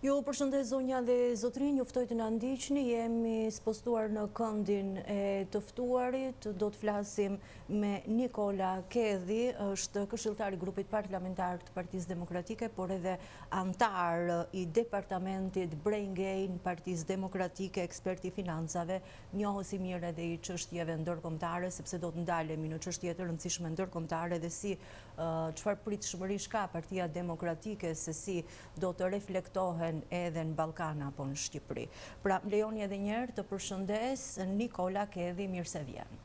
Ju përshëndes zonja dhe zotrin, ju ftoj të na ndiqni, jemi spostuar në këndin e të ftuarit, do të flasim me Nikola Kedhi, është këshilltar i grupit parlamentar të Partisë Demokratike, por edhe antar i departamentit Brain Gain Partisë Demokratike, ekspert i financave, njohës i mirë edhe i çështjeve ndërkombëtare, sepse do të ndalemi në çështje të rëndësishme ndërkombëtare dhe si çfarë pritshmërish ka Partia Demokratike, se si do të reflektohen edhe në Ballkan apo në Shqipëri. Pra, lejoni edhe njerë të përshëndes Nikola Kedhi, mirë se vjen.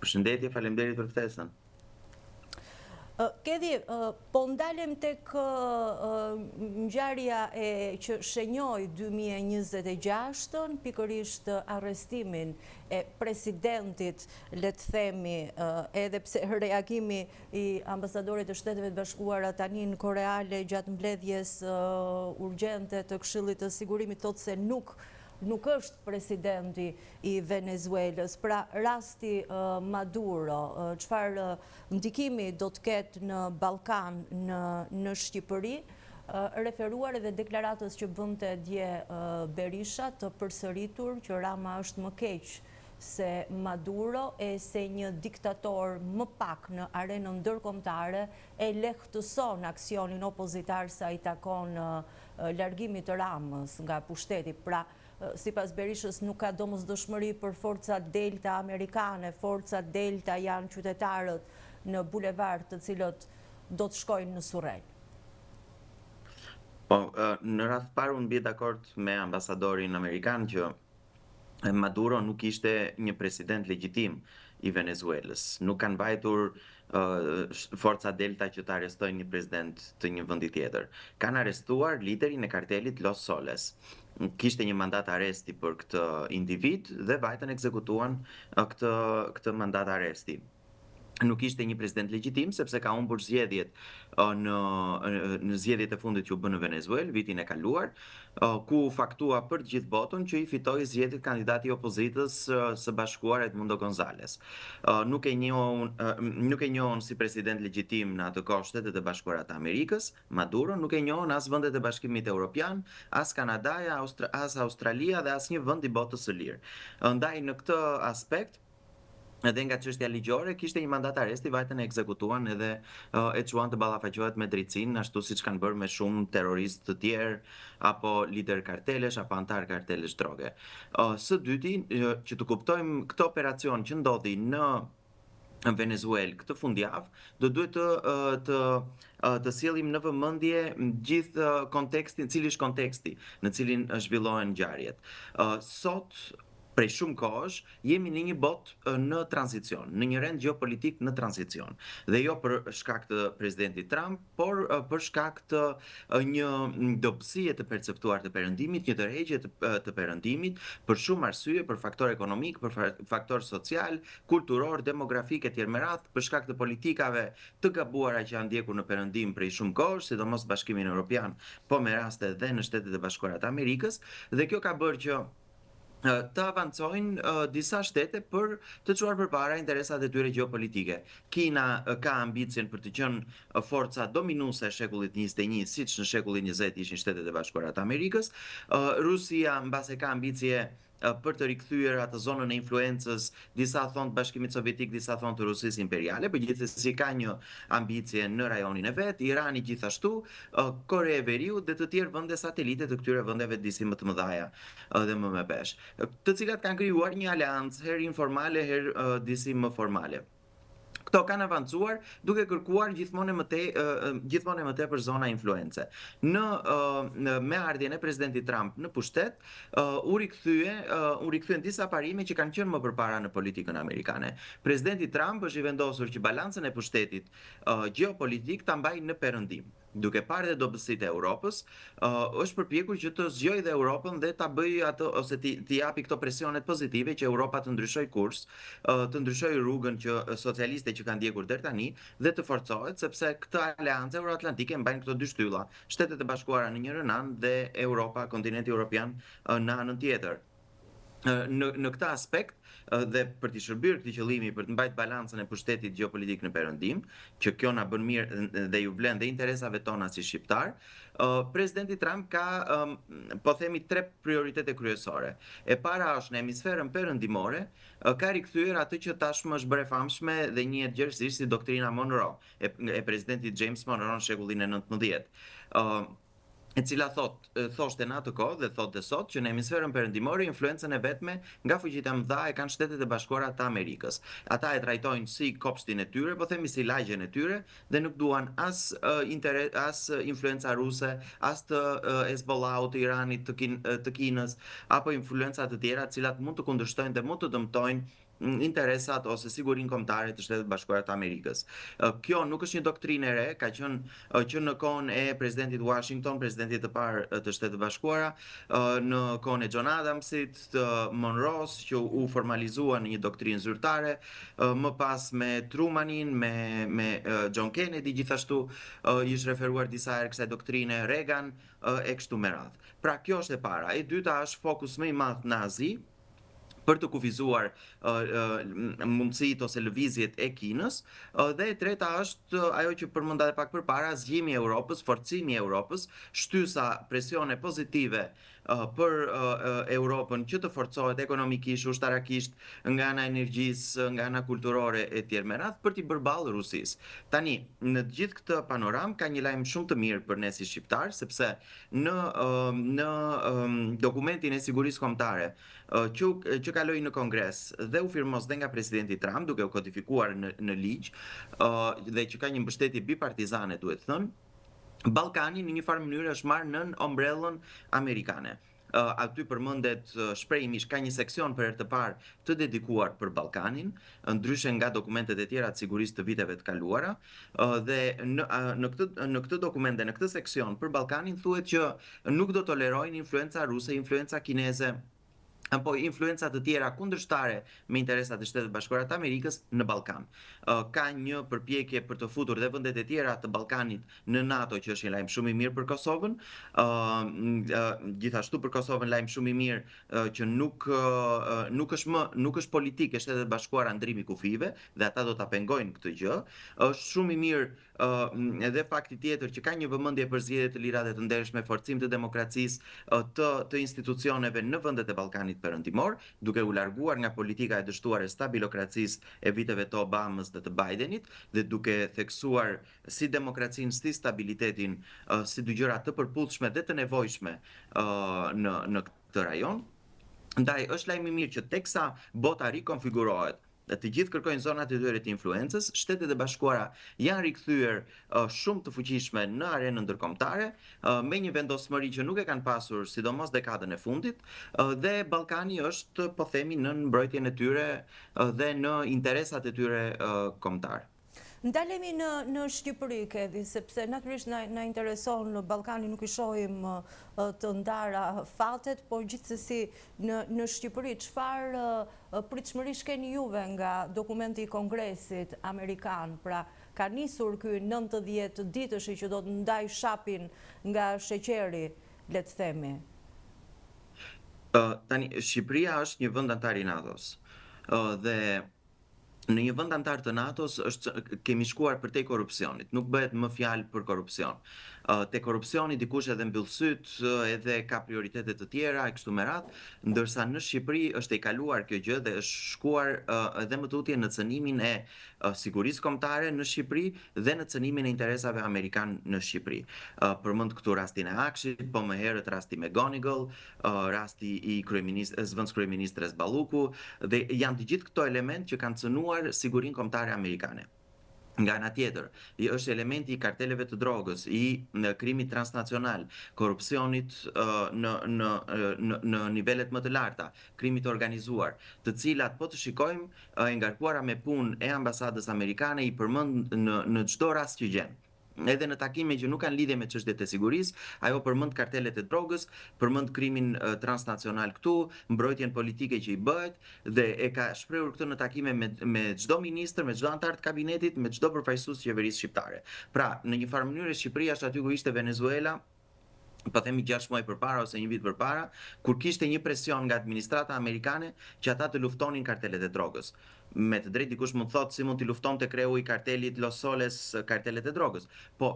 Përshëndetje, faleminderit për ftesën. Kedhi, po ndalem tek ngjarja që shenjoi 2026-ën, pikërisht arrestimin e presidentit, le të themi, edhe pse reagimi i ambasadorit të Shteteve të Bashkuara tani në Koreale gjatë mbledhjes urgjente të Këshillit të Sigurimit thotë se nuk është presidenti i Venezuelës. Pra, rasti Maduro, çfarë ndikimi do të ketë në Ballkan, në Shqipëri, referuar edhe deklaratës që bënte dje Berisha të përsëritur që Rama është më keq se Maduro e se një diktator më pak në arenën ndërkombëtare e lehtëson aksionin opozitar sa i takon largimit të Ramës nga pushteti. Pra, sipas Berishës nuk ka domosdoshmëri për forcat Delta amerikane, forcat Delta janë qytetarët në bulevard të cilët do të shkojnë në Surrel. Po, në rast parë unë bie dakord me ambasadorin amerikan që Maduro nuk ishte një president legjitim i Venezuelës. Nuk kanë mbajtur forca Delta që të arrestojnë një president të një vendi tjetër. Kanë arrestuar liderin e kartelit Los Soles. Kishte një mandat arresti për këtë individ dhe vajtën ekzekutuan këtë mandat arresti. Nuk ishte një president legjitim sepse ka humbur zgjedhjet në zgjedhjet e fundit që u bën në Venezuelë vitin e kaluar, ku faktua për të gjithë botën që i fitoi zgjedhjet kandidati i opozitës së bashkuar Edmundo González. Nuk e njohun si president legjitim në atë kohë Shtetet e Bashkuara të Amerikës, Maduro, nuk e njohun as vendet e Bashkimit Evropian, as Kanadaja, as Australia dhe asnjë vend i botës së lirë. Ndaj në këtë aspekt edhe nga çështja ligjore kishte një mandat arresti, vajtën e ekzekutuan edhe e çuan të ballafaqohet me drejtsinë, ashtu siç kanë bërë me shumë terroristë të tjerë apo lider kartelesh apo antar kartelesh droge. Së dyti, që të kuptojmë këtë operacion që ndodhi në Venezuelë këtë fundjavë, do duhet të sjellim në vëmendje gjithë kontekstin, cili është konteksti në cilin zhvillohen ngjarjet. Sot prej shumë kohësh jemi në një botë në tranzicion, në një rend gjeopolitik në tranzicion. Dhe jo për shkak të presidentit Trump, por për shkak të një dobësie të perceptuar të perëndimit, një tërheqje të perëndimit, për shumë arsye, për faktor ekonomik, për faktor social, kulturor, demografik etj. Me radhë, për shkak të politikave të gabuara që janë ndjekur në perëndim prej shumë kohësh, sidomos Bashkimin Evropian, po me raste edhe në Shtetet e Bashkuara të Amerikës, dhe kjo ka bërë që të avancojnë disa shtete për të çuar përpara interesat e tyre gjeopolitike. Kina ka ambicien për të qenë forca dominuese e shekullit 21, siç në shekullin 20 ishin Shtetet e Bashkuara të Amerikës. Rusia mbase ka ambicie për të rikthyer atë zonën e influencës, disa thonë të Bashkimit Sovjetik, disa thonë të Rusisë imperiale, por gjithsesi ka një ambicie në rajonin e vet, Irani gjithashtu, Korea e Veriut dhe të tjerë vende satelite të këtyre vendeve disi më të mëdha dhe më me pesh, të cilat kanë krijuar një aleancë herë informale, herë disi më formale. Këto kanë avancuar duke kërkuar gjithmonë më tepër zona influence. Me ardhjen e presidentit Trump në pushtet, u rikthyen disa parime që kanë qenë më përpara në politikën amerikane. Presidenti Trump është i vendosur që balancën e pushtetit gjeopolitik ta mbajë në perëndim. Duke parë dhe dobësitë e Europës, është përpjekur që të zgjojë dhe Europën dhe ta bëjë atë ose t'i japi këto presionet pozitive që Europa të ndryshojë kurs, të ndryshojë rrugën që socialiste që kanë ndjekur deri tani dhe të forcohet, sepse këtë aleancë euroatlantike mbajnë këto dy shtylla, Shtetet e Bashkuara në njërin anë dhe Europa, kontinenti evropian në anën tjetër. Në këtë aspekt dhe për të shërbyer këtij qëllimi për të mbajtur balancën e pushtetit gjeopolitik në Perëndim, që kjo na bën mirë dhe ju vlen dhe interesave tona si shqiptar, presidenti Trump ka po themi 3 prioritete kryesore. E para është në hemisferën perëndimore, ka rikthyer atë që tashmë është bërë e famshme dhe njihet gjerësisht si doktrina Monroe e presidentit James Monroe në shekullin e 19. E cila thoshte në atë kohë dhe thotë sot që në hemisferën perëndimore influencën e vetme nga fuqitë e mëdha e kanë Shtetet e Bashkuara të Amerikës. Ata e trajtojnë si kopshtin e tyre, po themi si lagjen e tyre dhe nuk duan as influenca ruse, as të Hezbollahut, të Iranit, të Kinës apo influenca të tjera të cilat mund të kundërshtojnë dhe mund të dëmtojnë interesat ose sigurinë kombëtare të Shtetit Bashkuar të Amerikës. Kjo nuk është një doktrinë e re, ka qenë që në kohën e presidentit Washington, presidentit të parë të Shtetit Bashkuara, në kohën e John Adamsit, të Monroe, që u formalizua në një doktrinë zyrtare, më pas me Trumanin, me John Kennedy gjithashtu, ish referuar disa herë kësaj doktrine, Reagan e kështu me radhë. Pra kjo është e para. E dyta është fokus më i madh në Azi, për të kufizuar mundësitë ose lëvizjet e Kinës, dhe e treta është ajo që përmenda edhe pak përpara, zgjimi i Europës, forcimi i Europës, shtysa presione pozitive për Europën që të forcohet ekonomikisht, ushtarakisht, nga ana e energjisë, nga ana kulturore e tjerë me radhë, për t'i bërë ballë Rusisë. Tani, në të gjithë këtë panoram ka një lajm shumë të mirë për ne si shqiptar, sepse në dokumentin e sigurisë kombëtare që kaloi në Kongres dhe u firmos dhe nga presidenti Trump, duke u kodifikuar në ligj, dhe që ka një mbështetje bipartizane, duhet thënë, Ballkani në një farë mënyrë është marrë nën ombrellën amerikane. Aty përmendet shprehimisht ka një seksion për herë të parë të dedikuar për Ballkanin, ndryshe nga dokumentet e tjera të sigurisë të viteve të kaluara, dhe në këtë dokument dhe në këtë seksion për Ballkanin thuhet që nuk do tolerojnë influenca ruse, influenca kineze apo influenca të tjera kundërshtare me interesat e Shtetit Bashkuar të Amerikës në Ballkan. Ka një përpjekje për të futur dhe vendet e tjera të Ballkanit në NATO, që është një lajm shumë i mirë për Kosovën. Gjithashtu për Kosovën lajm shumë i mirë që nuk është politik e Shtetit Bashkuar ndrimi kufive dhe ata do ta pengojnë këtë gjë. Është shumë i mirë edhe fakti tjetër që ka një vëmendje për zgjedhje të lira dhe të ndershme, forcim të demokracisë, të institucioneve në vendet e Ballkanit perëndimor, duke u larguar nga politika e dështuar e stabilokracisë e viteve të Obamës dhe të Bidenit, dhe duke theksuar si demokracinë, si stabilitetin, si dy gjëra të përputhshme dhe të nevojshme në këtë rajon. Ndaj është lajm i mirë që teksa bota rikonfigurohet, të gjithë kërkojnë zonat e tyre të influencës, Shtetet e Bashkuara janë rikthyer shumë të fuqishme në arenën ndërkombëtare, me një vendosmëri që nuk e kanë pasur sidomos dekadën e fundit, dhe Ballkani është, po themi, në mbrojtjen e tyre dhe në interesat e tyre kombëtar. Ndalemi në Shqipëri, Kedi, sepse natyrisht na intereson në Ballkani, nuk i shohim të ndara fatet, por gjithsesi në Shqipëri, çfarë pritshmërish keni juve nga dokumenti i Kongresit Amerikan? Pra, ka nisur ky 90 ditëshi që do të ndaj shapin nga sheqeri, le të themi. Tani, Shqipëria është një vend antar i NATO-s. Dhe në një vend antar të NATO-s kemi shkuar përtej korrupsionit, nuk bëhet më fjalë për korrupsion. Te korrupsioni dikush edhe mbyll syt, edhe ka prioritete të tjera e kështu me radhë, ndërsa në Shqipëri është e kaluar kjo gjë dhe është shkuar edhe më tutje në cënimin e sigurisë kombëtare në Shqipëri dhe në cënimin e interesave amerikan në Shqipëri. Përmend këtu rastin e Akshit, po më herët rasti me Gonigal, rasti i zëvendëskryeministres Balluku, dhe janë të gjithë këto element që kanë cënuar sigurinë kombëtare amerikane. Nga ana tjetër, është elementi i karteleve të drogës, i krimit transnacional, korrupsionit në nivelet më të larta, krimit organizuar, të cilat po të shikojmë e ngarkuara me punë e ambasadës amerikane i përmend në çdo rast që gjen. Edhe në takime që nuk kanë lidhje me çështjet e sigurisë, ajo përmend kartelet e drogës, përmend krimin transnacional këtu, mbrojtjen politike që i bëhet, dhe e ka shprehur këtë në takime me çdo ministër, me çdo antar të kabinetit, me çdo përfaqësues të qeverisë shqiptare. Pra, në një farë mënyrë Shqipëria është aty ku ishte Venezuela po themi 6 muaj përpara ose 1 vit përpara, kur kishte një presion nga administrata amerikane që ata të luftonin kartelet e drogës. Me të drejtë dikush mund thotë si mund t'i luftonte kreu i kartelit Los Soles kartelet e drogës. Po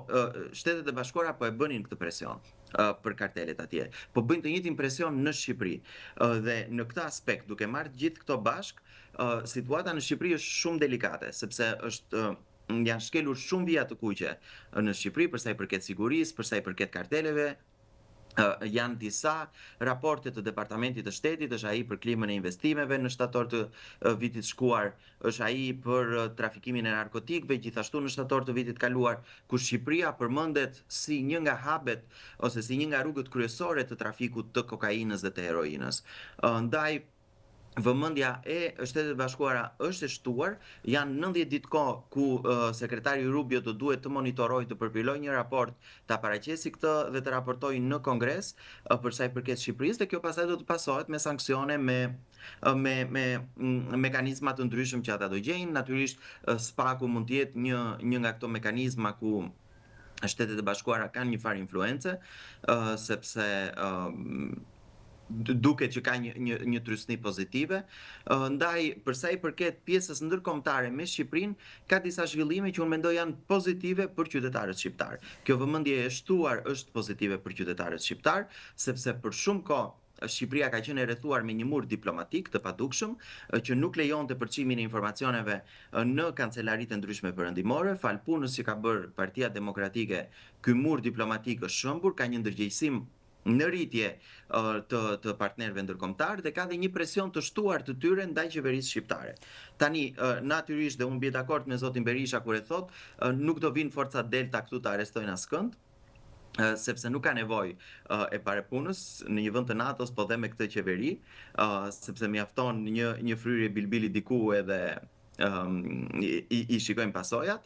Shtetet e Bashkuara po e bënin këtë presion për kartelet atje. Po bëjnë të njëjtin presion në Shqipëri. Dhe në këtë aspekt, duke marrë gjithë këto bashk, situata në Shqipëri është shumë delikate, sepse janë shkelur shumë vija të kuqe në Shqipëri për sa i përket sigurisë, për sa i përket karteleve. Janë disa raporte të Departamentit të Shtetit, është ai për klimën e investimeve në shtator të vitit shkuar, është ai për trafikimin e narkotikëve, gjithashtu në shtator të vitit kaluar, ku Shqipëria përmendet si një nga habet ose si një nga rrugët kryesore të trafikut të kokainës dhe të heroinës. Ndaj vëmendja e Shtetet e Bashkuara është e shtuar, janë 90 ditë kohë ku sekretari Rubio do duhet të monitorojë, të përpilojë një raport, ta paraqesë këtë dhe të raportojë në Kongres për sa i përket Shqipërisë, dhe kjo pastaj do të pasohet me sanksione, me mekanizma të ndryshëm që ata do gjejnë. Natyrisht SPAK-u mund të jetë një nga këto mekanizma ku Shtetet e Bashkuara kanë një farë influence, sepse duket që ka një trysni pozitive. Ndaj, për sa i përket pjesës ndërkombëtare me Shqipërinë, ka disa zhvillime që unë mendoj janë pozitive për qytetarët shqiptar. Kjo vëmendje e shtuar është pozitive për qytetarët shqiptar, sepse për shumë kohë Shqipëria ka qenë e rrethuar me një mur diplomatik të padukshëm që nuk lejonte përçimin e informacioneve në kancelaritë ndryshme perëndimore. Fal punës që ka bërë Partia Demokratike, ky mur diplomatik është shëmbur, ka një ndërgjegjësim në rritje të partnerëve ndërkombëtar dhe ka dhe një presion të shtuar të tyre ndaj qeverisë shqiptare. Tani, natyrisht, dhe unë bie dakord me zotin Berisha kur e thot, nuk do vinë forcat Delta këtu të arrestojnë askënd, sepse nuk ka nevojë e parepunës në një vend të NATO-s, po dhe me këtë qeveri, sepse mjafton një fryrje bilbili diku edhe i shikojmë pasojat,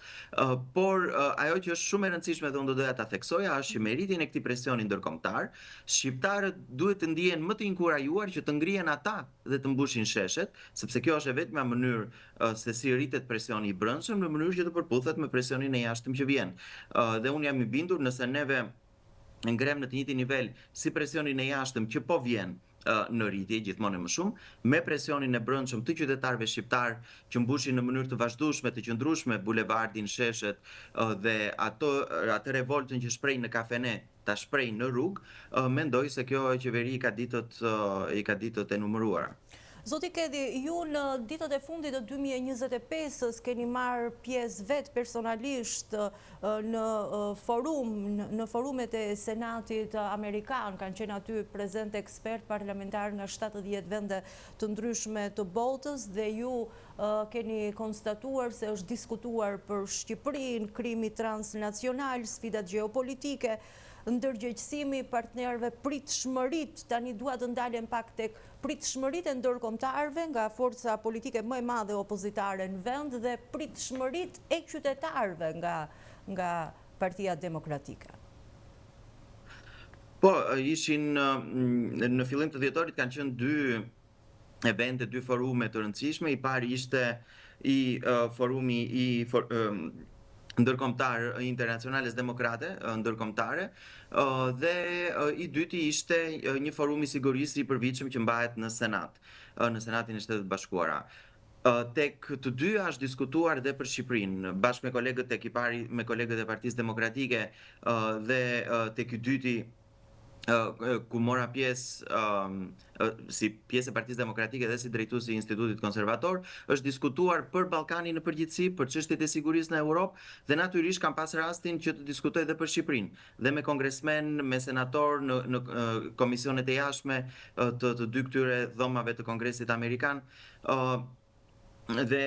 por ajo që është shumë e rëndësishme dhe unë do doja ta theksoja është që me rritjen e këtij presioni ndërkombëtar, shqiptarët duhet të ndihen më të inkurajuar që të ngrihen ata dhe të mbushin sheshet, sepse kjo është e vetmja mënyrë se si rritet presioni i brendshëm, në mënyrë që të përputhet me presionin e jashtëm që vjen. Dhe unë jam i bindur nëse neve ngrem në të njëjtin nivel si presionin e jashtëm që po vjen në rritje gjithmonë më shumë, me presionin e brendshëm të qytetarëve shqiptar që mbushin në mënyrë të vazhdueshme, të qëndrueshme bulevardin, sheshet dhe atë revoltën që shpreh në kafene ta shpreh në rrugë, mendoj se kjo qeveri i ka ditët e numëruara. Zoti Kedi, ju në ditët e fundit të 2025-s keni marrë pjesë vetë personalisht në forumet e Senatit Amerikan, kanë qenë aty prezent ekspert parlamentar nga 70 vende të ndryshme të botës dhe ju keni konstatuar se është diskutuar për Shqipërinë, krimi transnacional, sfidat gjeopolitike, ndërgjegjësimi partnerëve, pritshmëritë, tani dua të ndalem pak tek pritshmëritë e ndërkombëtarëve nga forca politike më e madhe opozitare në vend dhe pritshmëritë e qytetarëve nga Partia Demokratike. Po, ishin në fillim të dhjetorit kanë qenë 2 evente, 2 forume të rëndësishme. I pari ishte forumi i ndërkombëtar internacionales demokrate ndërkombëtare dhe i dyti ishte një forum i sigurisë i përvitshëm që mbahet në Senat, në Senatin e Shtetit Bashkuara. Tek të dyja është diskutuar dhe për Shqipërinë, bashkë me kolegët e Partisë Demokratike dhe tek i dyti ku mora pjesë si pjesë e Partisë Demokratike dhe si drejtuesi i Institutit Konservator, është diskutuar për Ballkanin në përgjithësi, për çështjet e sigurisë në Europë dhe natyrisht kam pas rastin që të diskutoj dhe për Shqipërinë, dhe me kongresmen, me senator në komisionet e jashtme të 2 këtyre dhomave të Kongresit Amerikan, dhe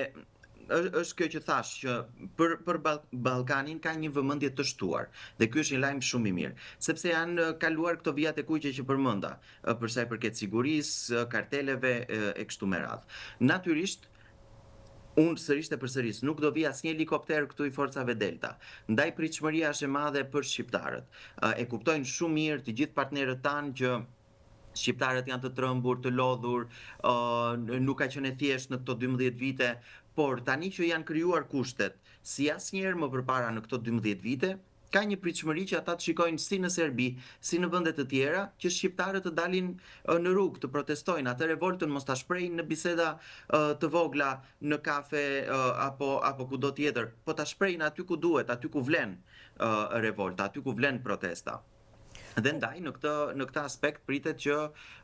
është kjo që thash që për Ballkanin ka një vëmendje të shtuar dhe ky është një lajm shumë i mirë, sepse janë kaluar këto vijat e kuqe që përmenda, për sa i përket sigurisë, karteleve e kështu me radhë. Natyrisht unë sërish e përsëris, nuk do vi asnjë helikopter këtu i forcave Delta. Ndaj pritshmëria është e madhe për shqiptarët. E kuptojnë shumë mirë të gjithë partnerët tanë që shqiptarët janë të trembur, të lodhur, nuk ka qenë thjesht në këto 12 vite, por tani që janë krijuar kushtet si asnjëherë më përpara në këto 12 vite, ka një pritshmëri që ata të shikojnë si në Serbi, si në vende të tjera, që shqiptarët të dalin në rrugë, të protestojnë, atë revoltën mos ta shprehin në biseda të vogla, në kafe apo kudo tjetër, po ta shprehin aty ku duhet, aty ku vlen revolta, aty ku vlen protesta. Dhe ndaj në këtë aspekt pritet që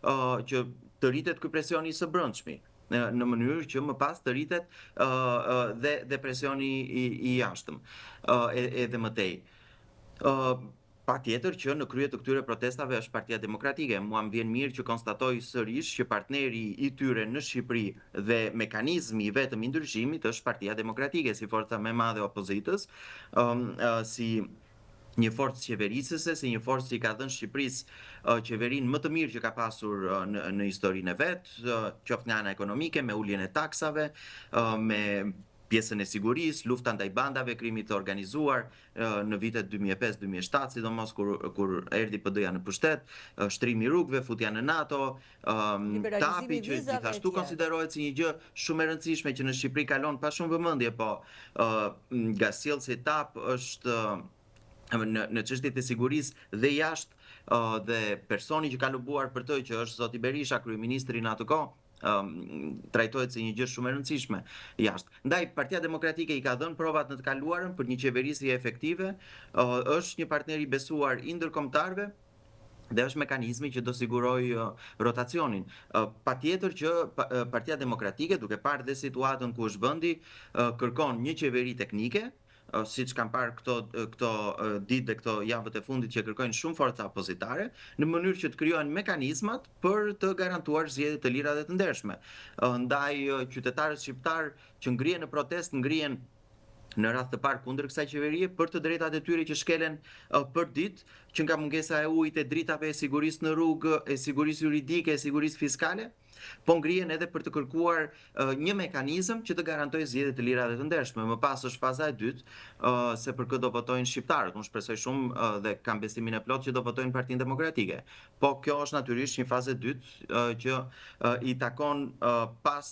të rritet ky presioni i së brendshmi, në mënyrë që më pas të rritet dhe presioni i jashtëm, edhe më tej. Patjetër që në krye të këtyre protestave është Partia Demokratike. Mua më vjen mirë që konstatoj sërish që partneri i tyre në Shqipëri dhe mekanizmi i vetëm i ndryshimit është Partia Demokratike, si forca më e madhe e opozitës, si një forcë qeverisëse, si një forcë që i ka dhënë Shqipërisë qeverinë më të mirë që ka pasur në historinë e vet, qoftë nga ana ekonomike, me uljen e taksave, me pjesën e sigurisë, lufta ndaj bandave, krimit të organizuar në vitet 2005-2007, sidomos kur erdhi PD-ja në pushtet, shtrimi i rrugëve, futja në NATO, TAP-i që gjithashtu konsiderohet si një gjë shumë e rëndësishme që në Shqipëri kalon pa shumë vëmendje, po nga sjellsi TAP është në çështjet e sigurisë dhe jashtë dhe personi që ka lobuar për të, që është zoti Berisha, kryeministri në atë kohë, trajtohet si një gjë shumë e rëndësishme jashtë. Ndaj Partia Demokratike i ka dhënë provat në të kaluarën për një qeverisje efektive, është një partner i besuar i ndërkombëtarëve dhe është mekanizmi që do siguroj rotacionin. Patjetër që Partia Demokratike, duke parë dhe situatën ku është vendi, kërkon një qeveri teknike, siç kam parë këto ditë dhe këto javët e fundit që kërkojnë shumë forca opozitare, në mënyrë që të krijohen mekanizmat për të garantuar zgjedhje të lira dhe të ndershme. Ndaj qytetarët shqiptar që ngrihen në protestë, ngrihen në radh të parë kundër kësaj qeverie për të drejtat e tyre që shkelen për ditë, që nga mungesa e ujit, e dritave, e sigurisë në rrugë, e sigurisë juridike, e sigurisë fiskale, po ngrihen edhe për të kërkuar një mekanizëm që të garantojë zgjedhje të lira dhe të ndershme. Më pas është faza e dytë, se për këtë do votojnë shqiptarët. Unë shpresoj shumë dhe kam besimin e plot që do votojnë Partinë Demokratike. Po kjo është natyrisht një fazë e dytë që i takon pas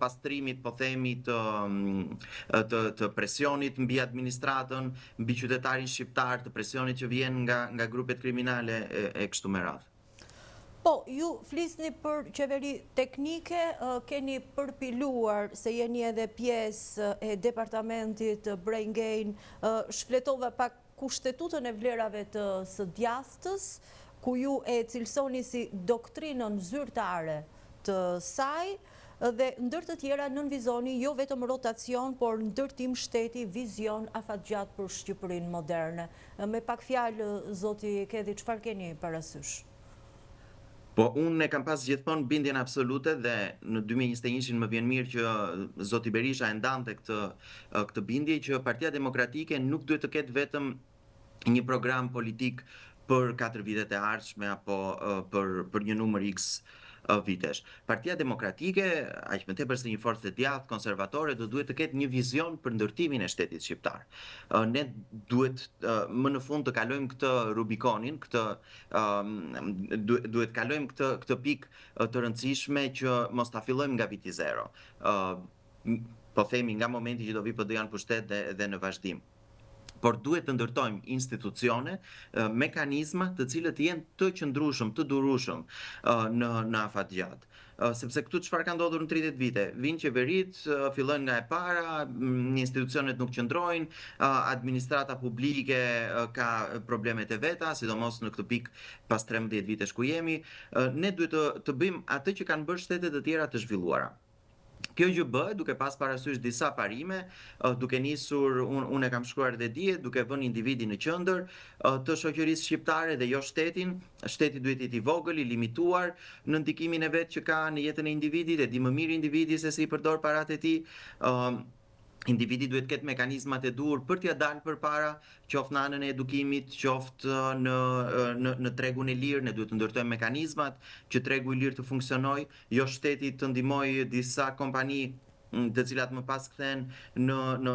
pastrimit, po themi, të presionit mbi administratën, mbi qytetarin shqiptar, të presionit që vjen nga grupet kriminale e kështu me radhë. Po, ju flisni për qeveri teknike, keni përpiluar se jeni edhe pjesë e departamentit Brain Gain, shfletova pak kushtetutën e vlerave të së djathtës, ku ju e cilësoni si doktrinën zyrtare të saj, dhe ndër të tjera nënvizoni jo vetëm rotacion, por ndërtim shteti, vizion afatgjat për Shqipërinë moderne. Me pak fjalë, zoti Kedhi, çfarë keni parasysh? Po unë e kam pas gjithmonë bindjen absolute dhe në 2021 më vjen mirë që zoti Berisha e ndante këtë bindje që Partia Demokratike nuk duhet të ketë vetëm një program politik për 4 vitet e ardhshme apo për një numër X vitesh. Partia Demokratike, aq më tepër se një forcë e djathtë konservatore, do duhet të ketë një vizion për ndërtimin e shtetit shqiptar. Ne duhet më në fund të kalojmë këtë Rubikonin, duhet kalojmë këtë pikë të rëndësishme që mos ta fillojmë nga viti zero. Po themi nga momenti që do vi PD-ja në pushtet dhe në vazhdim. Por duhet të ndërtojmë institucione, mekanizma të cilët jenë të qëndrueshëm, të durueshëm në afatgjat. Sepse këtu çfarë ka ndodhur në 30 vite? Vinë qeverit, fillojnë nga e para, institucionet nuk qëndrojnë, administrata publike ka problemet e veta, sidomos në këtë pikë pas 13 vitesh ku jemi. Ne duhet të bëjmë atë që kanë bërë shtetet e tjera të zhvilluara. Kjo gjë bëhet duke pas parasysh disa parime, duke nisur, unë e kam shkruar dhe dje, duke vënë individin në qendër të shoqërisë shqiptare dhe jo shtetin. Shteti duhet të jetë i vogël, i limituar në ndikimin e vet që ka në jetën e individit, e di më mirë individi se si i përdor paratë e tij. Individi duhet ketë mekanizmat e duhur për t'ia dalë përpara, qoftë në anën e edukimit, qoftë në tregun e lirë. Ne duhet të ndërtojmë mekanizmat që tregu i lirë të funksionojë, jo shteti të ndihmojë disa kompani të cilat më pas kthehen në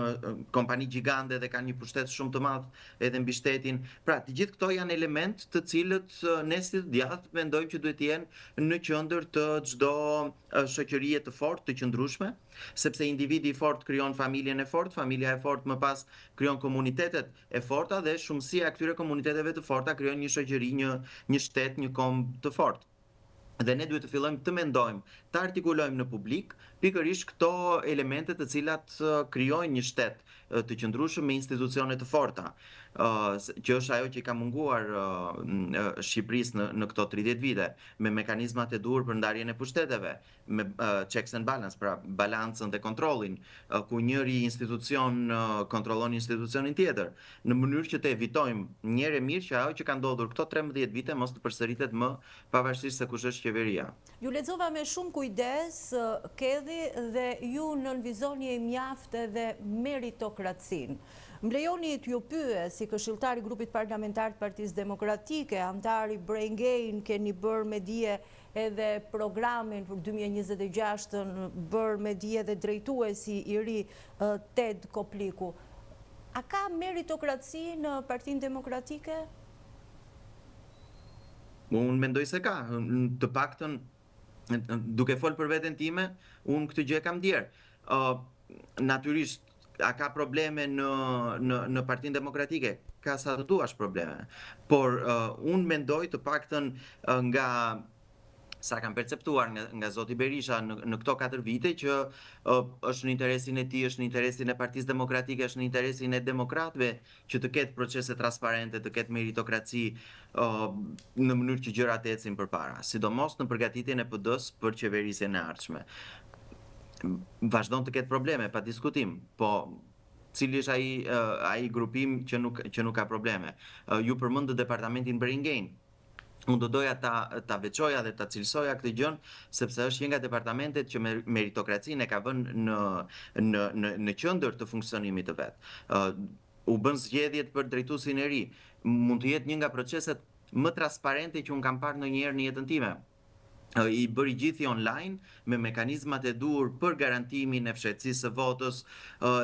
kompani gjigande dhe kanë një pushtet shumë të madh edhe mbi shtetin. Pra, të gjithë këto janë element të cilët ne si të djathtë mendojmë që duhet të jenë në qendër të çdo shoqërie të fortë, të qëndrueshme, sepse individi i fortë krijon familjen e fortë, familja e fortë më pas krijon komunitetet e forta dhe shumësia e këtyre komuniteteve të forta krijon një shoqëri, një shtet, një komb të fortë. Dhe ne duhet të fillojmë të mendojmë, të artikulojmë në publik pikërisht këto elemente të cilat krijojnë një shtet të qëndrueshëm me institucione të forta, që është ajo që i ka munguar Shqipërisë në këto 30 vite, me mekanizmat e duhur për ndarjen e pushteteve, me checks and balance, pra balancën dhe kontrollin, ku njëri institucion kontrollon institucionin tjetër, në mënyrë që të evitojmë njëherë mirë që ajo që ka ndodhur këto 13 vite mos të përsëritet më, pavarësisht se kush është qeveria. Ju lexova me shumë kujdes, Kedhi, dhe ju nënvizoni mjaft edhe meritokracinë. Më lejoni t'ju pyes, si këshilltar i grupit parlamentar të Partisë Demokratike, antar i Brain Gain, keni bërë me dije edhe programin për 2026-ën, bërë me dije edhe drejtuesi i ri Ted Kopliku. A ka meritokraci në Partinë Demokratike? Unë mendoj se ka, të paktën duke folë për veten time, unë këtë gjë kam ndjer. Natyrisht, a ka probleme në Partinë Demokratike? Ka sa të duash probleme. Por unë mendoj të paktën nga sa kam perceptuar nga zoti Berisha në këto 4 vite që është në interesin e tij, është në interesin e Partisë Demokratike, është në interesin e demokratëve që të ketë procese transparente, të ketë meritokraci në mënyrë që gjërat ecin përpara, sidomos në përgatitjen e PD-s për qeverisjen e ardhshme. Vazhdon të ketë probleme, pa diskutim, po cili është ai grupim që nuk ka probleme. Ju përmendët departamentin Brain Gain. Unë do doja ta veçoja dhe ta cilësoja këtë gjën, sepse është një nga departamentet që meritokracinë e ka vënë në qendër të funksionimit të vet. U bën zgjedhjet për drejtuesin e ri. Mund të jetë një nga proceset më transparente që unë kam parë ndonjëherë në jetën time. I bëri gjithi online me mekanizmat e duhur për garantimin e fshehtësisë së votës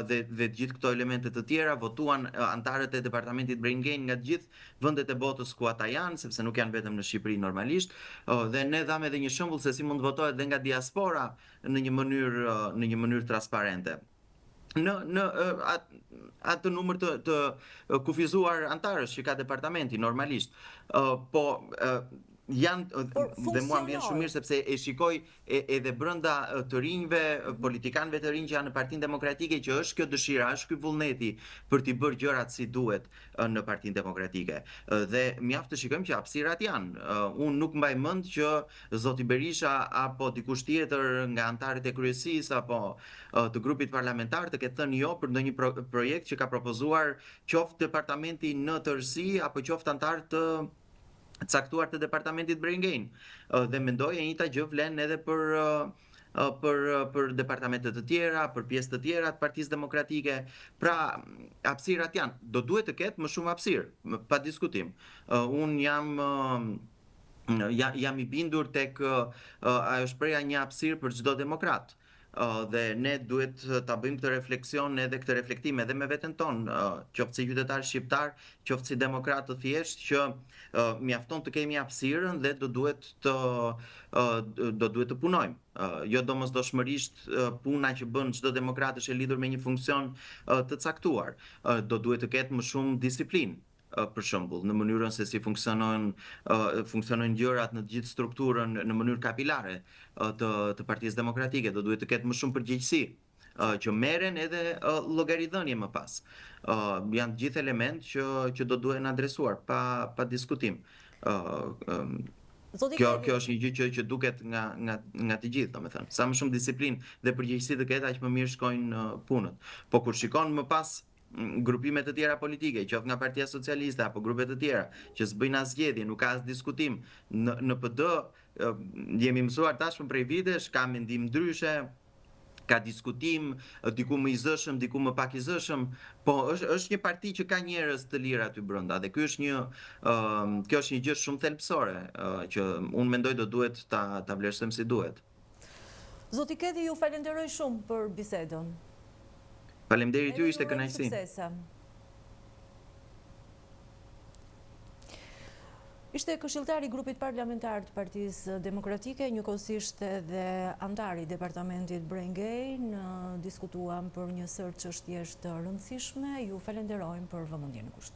dhe gjithë këto elemente të tjera. Votuan antarët e departamentit Brain Gain nga gjithë vendet e botës ku ata janë, sepse nuk janë vetëm në Shqipëri normalisht, dhe ne dham edhe një shembull se si mund votohet dhe nga diaspora në një mënyrë transparente. Në atë numër të kufizuar antarësh që ka departamenti normalisht, po janë, dhe mua më vjen shumë mirë sepse e shikoj edhe brenda të rinjve, politikanëve të rinj që janë në Partinë Demokratike, që është kjo dëshira, është ky vullneti për t'i bërë gjërat si duhet në Partinë Demokratike. Dhe mjaft të shikojmë që hapësirat janë. Unë nuk mbaj mend që zoti Berisha apo dikush tjetër nga antarët e kryesisë apo të grupit parlamentar të ketë thënë jo për ndonjë projekt që ka propozuar qoftë departamenti në tërësi apo qoftë antar të caktuar të departamentit Brain Gain. Dhe mendoj e njëjta gjë vlen edhe për departamente të tjera, për pjesë të tjera të Partisë Demokratike. Pra, hapësirat janë. Do duhet të ketë më shumë hapësirë, pa diskutim. Unë jam i bindur tek ajo shpreha një hapësirë për çdo demokrat. Dhe ne duhet ta bëjmë këtë refleksion edhe këtë reflektim edhe me veten tonë, qoftë si qytetar shqiptar, qoftë si demokrat të thjesht, që mjafton të kemi hapësirën dhe do duhet të punojmë. Jo domosdoshmërisht puna që bën çdo demokrat është e lidhur me një funksion të caktuar. Do duhet të ketë më shumë disiplinë. Për shembull, në mënyrën se si funksionojnë gjërat në të gjithë strukturën në mënyrë kapilare të Partisë Demokratike, do duhet të ketë më shumë përgjegjësi që merren edhe llogaridhënie më pas. Janë të gjithë elementë që do duhen adresuar pa diskutim. Kjo është një gjë që duket nga të gjithë, domethënë. Sa më shumë disiplinë dhe përgjegjësi të ketë, aq më mirë shkojnë punët. Po kur shikon më pas grupimet të tjera politike, qoftë nga Partia Socialiste apo grupe të tjera, që s'bëjnë as zgjedhje, nuk ka as diskutim. Në PD jemi mësuar tashmë prej vitesh, ka mendim ndryshe, ka diskutim, diku më i zëshëm, diku më pak i zëshëm, po është një parti që ka njerëz të lirë aty brenda dhe kjo është një gjë shumë thelbësore që unë mendoj do duhet ta vlerësojmë si duhet. Zoti Kedhi, ju falenderoj shumë për bisedën. Faleminderit ju, ishte Edhe ju urojmë kënaqësi. suksese. Ishte këshilltari i grupit parlamentar të Partisë Demokratike, njëkohësisht edhe antari i departamentit Brengej, diskutuam për një sër çështjesh të rëndësishme. Ju falenderojmë për vëmendjen e kushtuar.